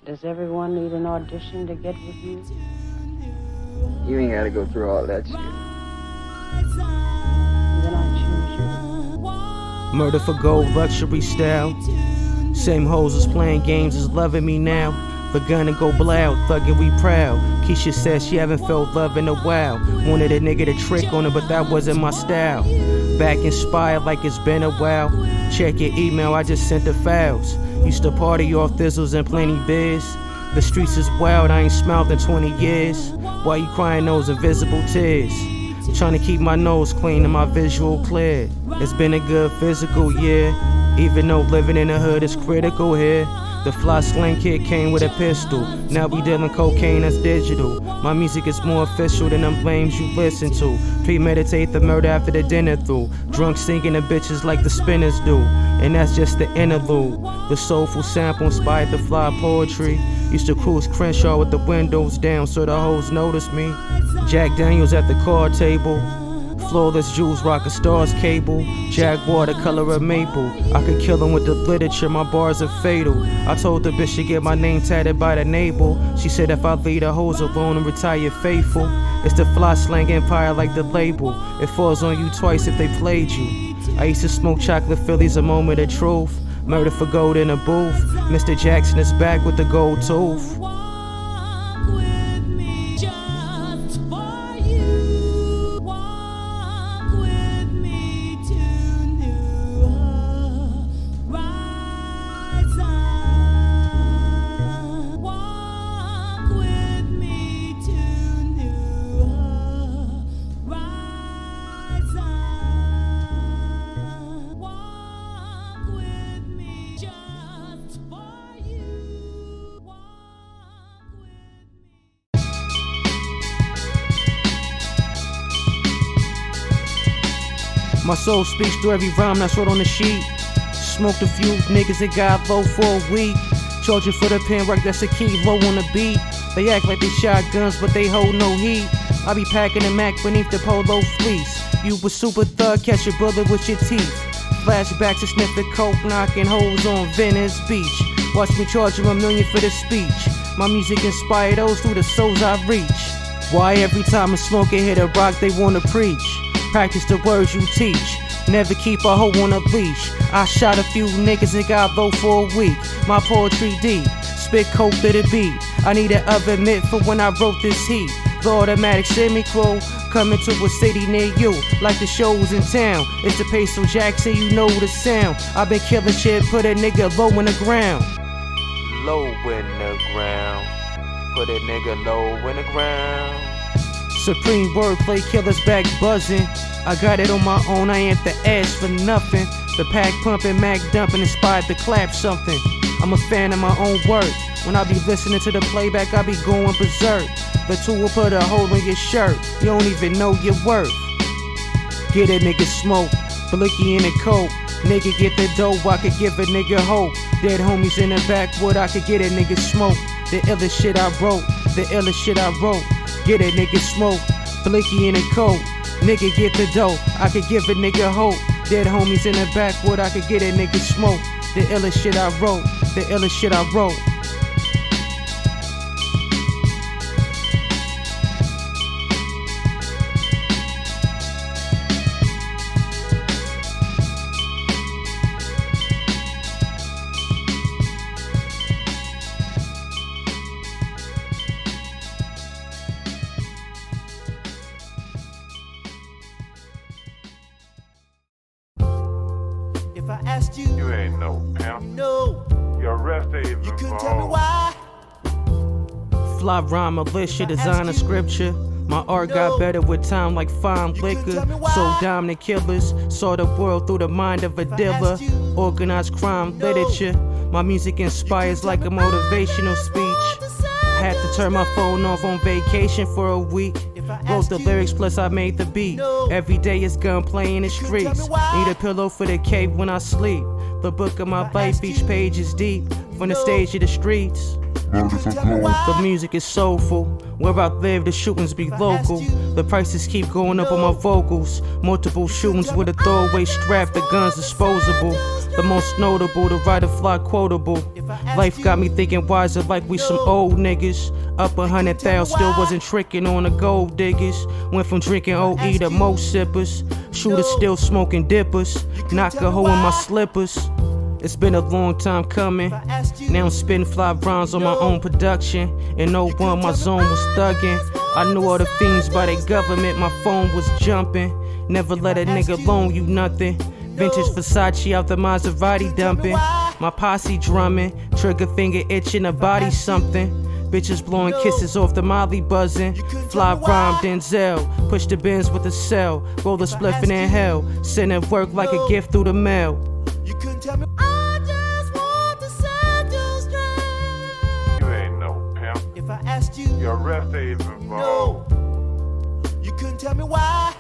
Does everyone need an audition to get with you? You ain't gotta go through all that shit. Then I choose you. Murder for gold, luxury style. Same hoes as playing games is loving me now. The gun and go blow, thuggin' we proud. Keisha says she haven't felt love in a while. Wanted a nigga to trick on her, but that wasn't my style. Back inspired like it's been a while. Check your email, I just sent the files. Used to party off thistles and plenty beers. The streets is wild, I ain't smiled in 20 years. Why you crying those invisible tears? Trying to keep my nose clean and my visual clear. It's been a good physical year, even though living in the hood is critical here. The fly slang kid came with a pistol. Now we dealing cocaine that's digital. My music is more official than them flames you listen to. Premeditate the murder after the dinner through. Drunk singing the bitches like the spinners do. And that's just the interlude. The soulful sample inspired the fly poetry. Used to cruise Crenshaw with the windows down so the hoes noticed me. Jack Daniels at the card table. Flawless jewels rock a star's cable. Jaguar the color of maple. I could kill him with the literature, my bars are fatal. I told the bitch to get my name tatted by the navel. She said if I leave the hoes alone and retire faithful. It's the fly slang empire like the label. It falls on you twice if they played you. I used to smoke chocolate Phillies, a moment of truth. Murder for gold in a booth. Mr. Jackson is back with the gold tooth. My soul speaks through every rhyme that's wrote on the sheet. Smoked a few niggas that got low for a week. Charging for the pen work, that's a key, low on the beat. They act like they shot guns, but they hold no heat. I be packing a Mac beneath the polo fleece. You a super thug, catch a bullet with your teeth. Flashbacks to sniffing coke, knocking holes on Venice Beach. Watch me charge you $1 million for the speech. My music inspire those through the souls I reach. Why every time a smoker hit a rock, they wanna preach? Practice the words you teach. Never keep a hoe on a leash. I shot a few niggas and got low for a week. My poetry deep, spit coke to the beat. I need an oven mitt for when I wrote this heat. The automatic semi-pro coming to a city near you, like the shows in town. It's the Payso Jackson, you know the sound. I've been killing shit, put a nigga low in the ground. Low in the ground. Put a nigga low in the ground. Supreme wordplay, killers back buzzing. I got it on my own, I ain't the ass for nothing. The pack pumping, Mac dumping, inspired to clap something. I'm a fan of my own work. When I be listening to the playback, I be going berserk. The tool will put a hole in your shirt. You don't even know your worth. Get a nigga smoke, blicky in a coat. Nigga get the dough, I could give a nigga hope. Dead homies in the backwood, I could get a nigga smoke. The illest shit I wrote, the illest shit I wrote. Get a nigga smoke, blicky in a coat. Nigga get the dough, I could give a nigga hope. Dead homies in the backwood, I could get a nigga smoke. The illest shit I wrote, the illest shit I wrote. If I asked you, You ain't no pimp. no, Your arrest ain't you even couldn't tell me wrong. why. Fly rhyme, militia, design of scripture. My art got better with time like fine liquor. So dominant killers saw the world through the mind of a dealer. Organized crime literature. My music inspires like a motivational speech. Had to turn my phone off on vacation for a week. Wrote the lyrics plus I made the beat. Every day is gunplay in the streets. Need a pillow for the cave when I sleep. The book of my life, each page is deep. From the stage to the streets. The music is soulful. Where I live, the shootings be local. The prices keep going up on my vocals. Multiple shootings with a throwaway strap, the gun's disposable. The most notable, the writer fly quotable. Life got me thinking wiser like we some old niggas. Up 100,000, still wasn't tricking on the gold diggers. Went from drinking OE to most sippers. Shooters still smoking dippers. Knock a hole in my slippers. It's been a long time coming. Now I'm spitting fly rhymes on my own production. In 01 my zone was thugging. I knew all the fiends by their government, my phone was jumping. Never let a nigga loan you nothing. Vintage Versace out the Maserati dumping. My posse drumming, trigger finger itching, a body something. Bitches blowing kisses off the Molly buzzing. Fly rhyme Denzel, push the bins with a cell. Roll the spliffin' in hell, sending work like a gift through the mail. You couldn't tell me. I just want to set you straight. You ain't no pimp. If I asked you, Your arrest is involved. no. You couldn't tell me why.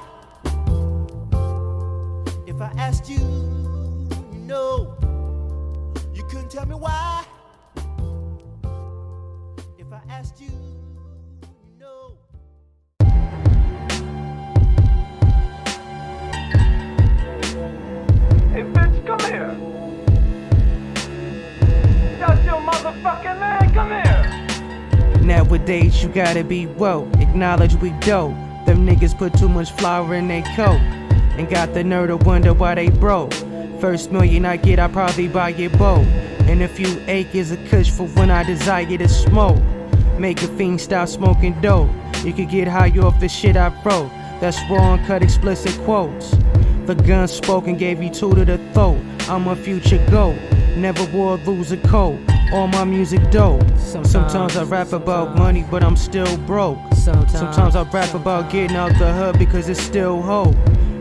If I asked you, no. You couldn't tell me why. If I asked you, no. Hey, bitch, come here. That's your motherfucking man. Come here. Nowadays you gotta be woke, acknowledge we dope. Them niggas put too much flour in their coat and got the nerve to wonder why they broke. First million I get, I probably buy your boat and a few acres of kush for when I desire to smoke. Make a fiend stop smoking dope. You could get high off the shit I wrote. That's raw and cut explicit quotes. The gun spoke and gave you two to the throat. I'm a future GOAT, never wore a loser coat. All my music dope. Sometimes I rap about money, but I'm still broke. Sometimes I rap about getting out the hood because it's still hope.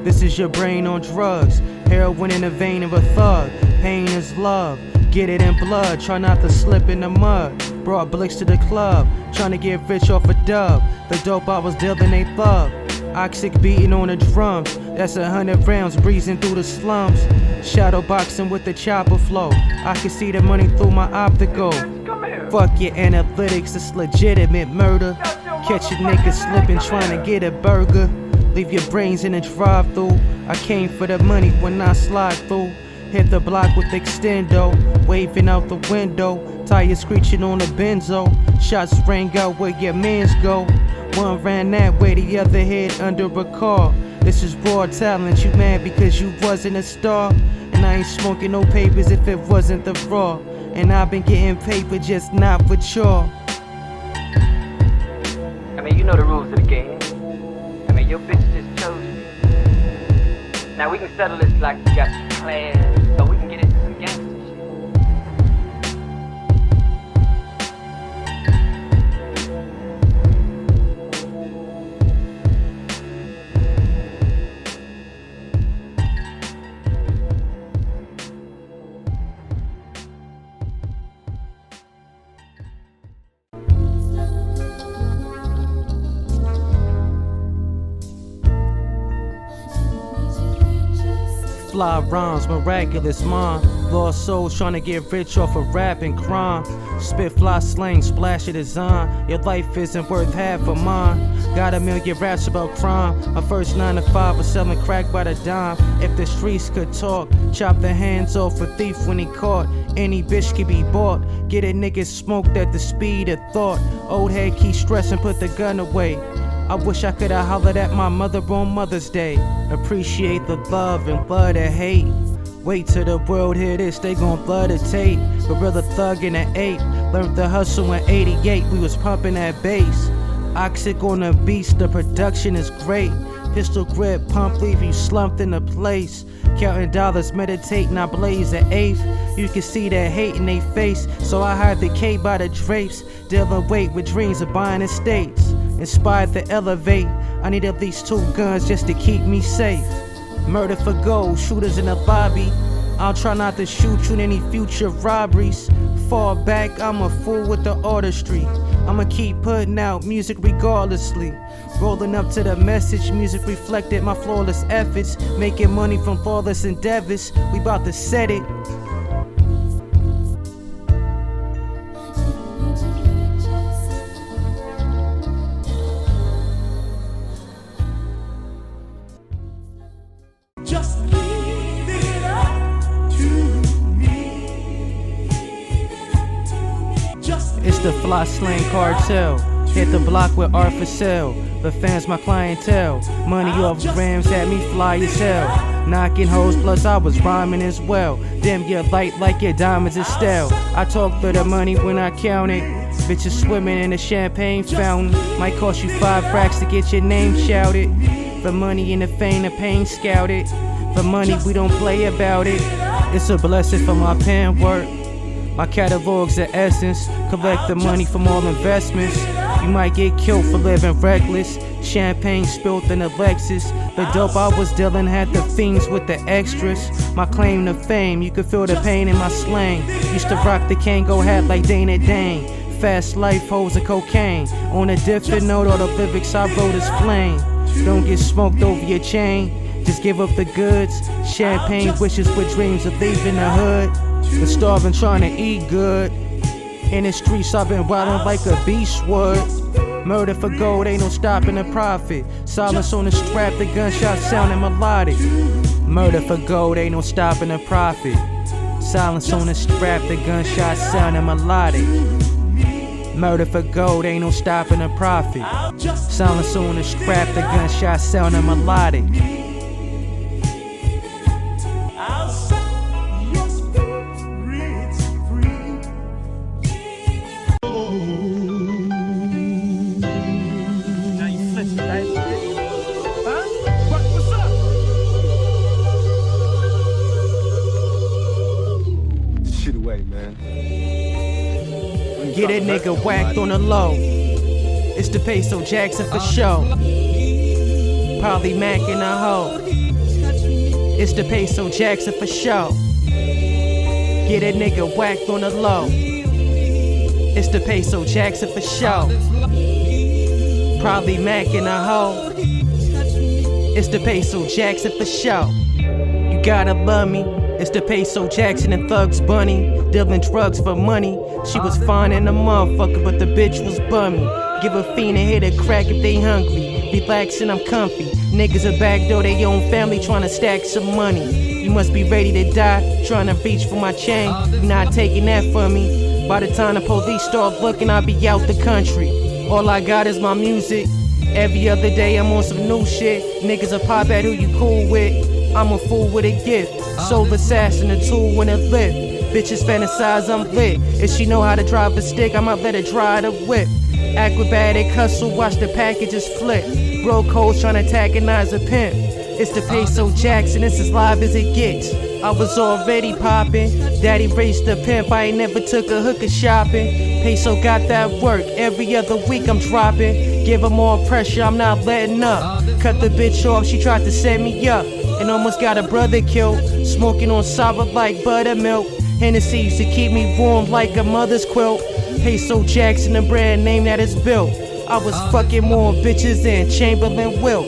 This is your brain on drugs, heroin in the vein of a thug. Pain is love, get it in blood, try not to slip in the mud. Brought blicks to the club, trying to get rich off a dub. The dope I was dealing they thug. Oxic beating on the drums, that's 100 rounds breezing through the slums. Shadow boxing with the chopper flow, I can see the money through my optical. Come here. Fuck your analytics, it's legitimate murder. Catch a nigga slipping trying to get a burger. Leave your brains in a drive-thru. I came for the money when I slide through. Hit the block with extendo, waving out the window. Tires screeching on the benzo. Shots rang out where your mans go. One ran that way, the other hid under a car. This is raw talent, you mad because you wasn't a star. And I ain't smoking no papers if it wasn't the raw. And I've been getting paper, just not for y'all. I mean, you know the rules of the game. I mean, your bitch just chose me. Now we can settle this like we got some class, so we can get into some gangster shit. Fly rhymes, miraculous mind. Lost souls trying to get rich off of rap and crime. Spit fly slang, splash of design. Your life isn't worth half of mine. Got a million raps about crime. My first 9 to 5 was selling crack by the dime. If the streets could talk, chop the hands off a thief when he caught. Any bitch could be bought. Get a nigga smoked at the speed of thought. Old head keep stressing, put the gun away. I wish I could've hollered at my mother on Mother's Day. Appreciate the love and love the hate. Wait till the world hear this, they gon' blood the tape. Gorilla thug in the 8, learned the hustle in 88, we was pumping that bass. Oxic on the beats, the production is great. Pistol grip, pump, leave you slumped in a place. Counting dollars, meditating, I blaze an eighth. You can see that hate in they face, so I hired the K by the drapes. Dealing weight with dreams of buying estates. Inspired to elevate, I need at least 2 guns just to keep me safe. Murder for gold, shooters in the lobby. I'll try not to shoot you in any future robberies. Fall back, I'm a fool with the artistry. I'ma keep putting out music regardlessly. Rolling up to the message, music reflected my flawless efforts. Making money from flawless endeavors, we bout to set it. Just leave it up to a fly slang cartel. Hit the block with art for sale. The fans my clientele. Money off grams had me fly as hell. Knocking hoes plus I was rhyming as well. Damn, you're light like your diamonds is stale. I talk for the money when I count it. Bitches swimming in a champagne fountain. Might cost you 5 racks to get your name shouted. For money and the fame, the pain scouted. For money we don't play about it. It's a blessing for my pen work. My catalog's the essence. Collect the money from all investments. You might get killed for living reckless. Champagne spilled in a Lexus. The dope I was dealing had the fiends with the extras. My claim to fame, you could feel the pain in my slang. Used to rock the Kango hat like Dana Dane. Fast life, hoes and cocaine. On a different note, all the lyrics I wrote is flame. Don't get smoked over your chain. Just give up the goods. Champagne wishes with dreams of leaving the hood. The starving trying to eat good. In the streets I've been wildin' like a beast would. Murder for gold, ain't no stopping the profit. Silence on the strap, the gunshot sounding melodic. Murder for gold, ain't no stopping the profit. Silence on the strap, the gunshot sounding melodic. Murder for gold, ain't no stopping the profit. Silence on the strap, the gunshot sounding melodic. Get a nigga whacked on the low. It's the Payso Jackson for show. Probably Mac in a hoe. It's the Payso Jackson for show. Get a nigga whacked on the low. It's the Payso Jackson for show. Probably Mac in a hoe. It's the Payso Jackson for show. You gotta love me. It's the Payso Jackson and Thugs Bunny. Dealing drugs for money. She was fine in a motherfucker, but the bitch was bummy. Give a fiend a hit a crack if they hungry. Relaxing, I'm comfy. Niggas a backdoor they own family trying to stack some money. You must be ready to die, trying to reach for my chain. You not taking that from me. By the time the police start looking, I'll be out the country. All I got is my music. Every other day I'm on some new shit. Niggas a pop at who you cool with. I'm a fool with a gift. Soul assassin, a tool when it lift. Bitches fantasize I'm lit. If she know how to drive a stick, I might let her drive the whip. Acrobatic hustle, watch the packages flip. Bro codes trying to antagonize a pimp. It's the Payso Jackson, it's as live as it gets. I was already popping. Daddy raced the pimp, I ain't never took a hooker shopping. Payso got that work, every other week I'm dropping. Give her more pressure, I'm not letting up. Cut the bitch off, she tried to set me up. And almost got a brother killed. Smoking on sour like buttermilk. Hennessy used to keep me warm like a mother's quilt. Payso Jackson, the brand name that is built. I was fucking more bitches than Chamberlain Wilt.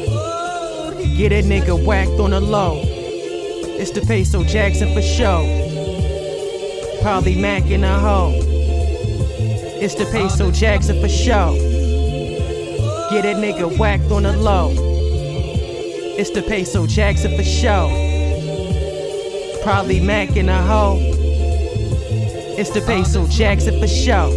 Get a nigga whacked on the low. It's the Payso Jackson for show. Probably Mac in a hoe. It's the Payso Jackson for show. Get a nigga whacked on the low. It's the Payso Jackson for show. Probably Mac in a hoe. It's the Payso Jackson for show.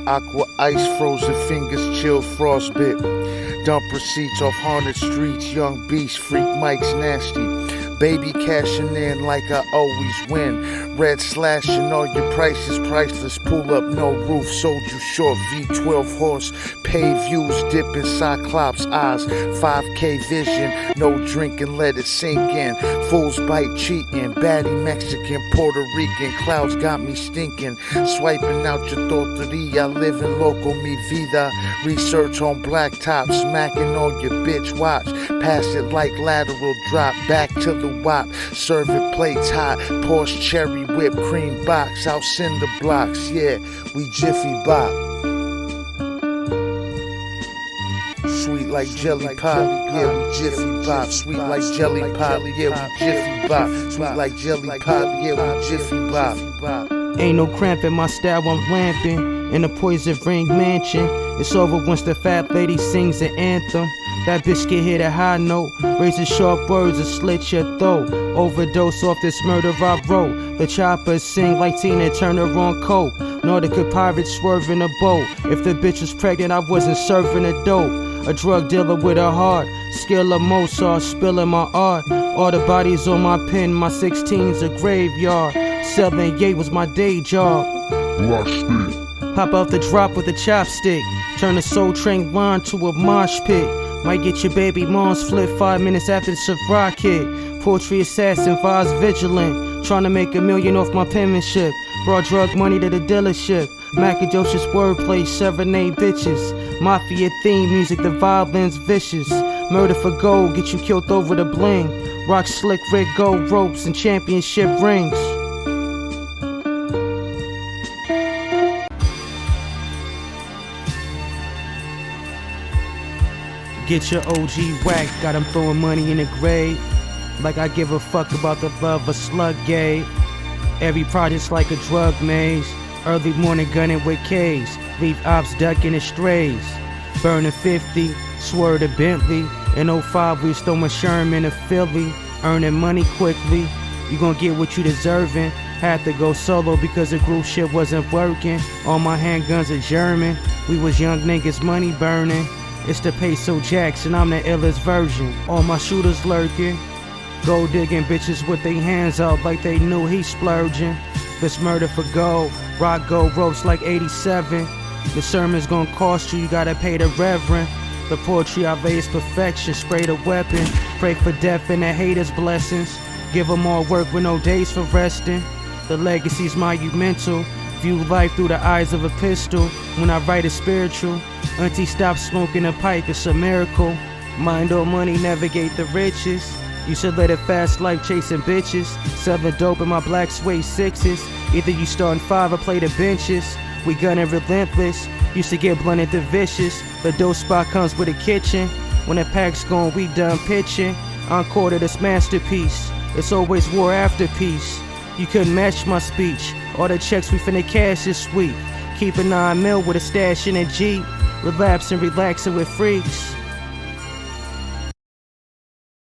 Aqua ice, frozen fingers, chill frostbit. Dump receipts off haunted streets, young beast, freak Mike's nasty. Baby cashing in like I always win. Red slashing all your prices, priceless. Pull up, no roof, sold you short. V12 horse, pay views, dipping Cyclops eyes. 5K vision, no drinking, let it sink in. Fools bite cheating, baddie Mexican, Puerto Rican. Clouds got me stinking. Swiping out your tortilla, live in local mi vida. Research on blacktop, smacking on your bitch watch. Pass it like lateral drop, back to the the wop. Serving plates hot, Porsche cherry whipped cream box. Out cinder blocks, yeah, we Jiffy Bop. Sweet like jelly pop, yeah, we Jiffy Bop. Sweet like jelly pop, yeah, we Jiffy Bop. Sweet like jelly pop, yeah, we Jiffy Bop. Ain't no cramp in my style, I'm lamping in a poison ring mansion. It's over once the fat lady sings the anthem. That bitch get hit a high note, razor sharp words and slit your throat. Overdose off this murder I wrote. The choppers sing like Tina Turner on coke. Nautica pirates swerving a boat. If the bitch was pregnant, I wasn't serving a dope. A drug dealer with a heart, skill of Mozart, spilling my art. All the bodies on my pen, my 16's a graveyard. Selling yay was my day job. Pop out the drop with a chopstick. Turn the Soul Train line to a mosh pit. Might get your baby mom's flip 5 minutes after the Ciroc hit. Poetry assassin, vibes vigilant. Trying to make $1 million off my penmanship. Brought drug money to the dealership. Macadocious wordplay, serenade bitches. Mafia theme music, the violin's vicious. Murder for gold, get you killed over the bling. Rock slick red gold ropes and championship rings. Get your OG whack, got him throwing money in the grave. Like I give a fuck about the love a slug gave. Every project's like a drug maze. Early morning gunning with K's. Leave ops ducking and strays. Burning 50, swerve to Bentley. In 05 we stole my Sherman to Philly. Earning money quickly. You gon' get what you deserving. Had to go solo because the group shit wasn't working. All my handguns are German. We was young niggas money burning. It's the Payso Jackson, I'm the illest version. All my shooters lurking. Gold digging bitches with their hands out like they knew he splurging. This murder for gold, rock gold ropes like 87. The sermon's gonna cost you, you gotta pay the reverend. The poetry I lay is perfection, spray the weapon. Pray for death and the haters' blessings. Give them all work with no days for resting. The legacy's monumental. View life through the eyes of a pistol. When I write it's spiritual. Auntie stop smoking a pipe, it's a miracle. Mind on money, navigate the riches. You should let a fast life chasing bitches. Selling dope in my black suede sixes. Either you starting 5 or play the benches. We gunning relentless. Used to get blunted to vicious. The dope spot comes with a kitchen. When the pack's gone, we done pitching. Encore to this masterpiece. It's always war after peace. You couldn't match my speech. All the checks we finna cash this week. Keep a 9 mil with a stash in a Jeep. Relapsing, relaxing with freaks.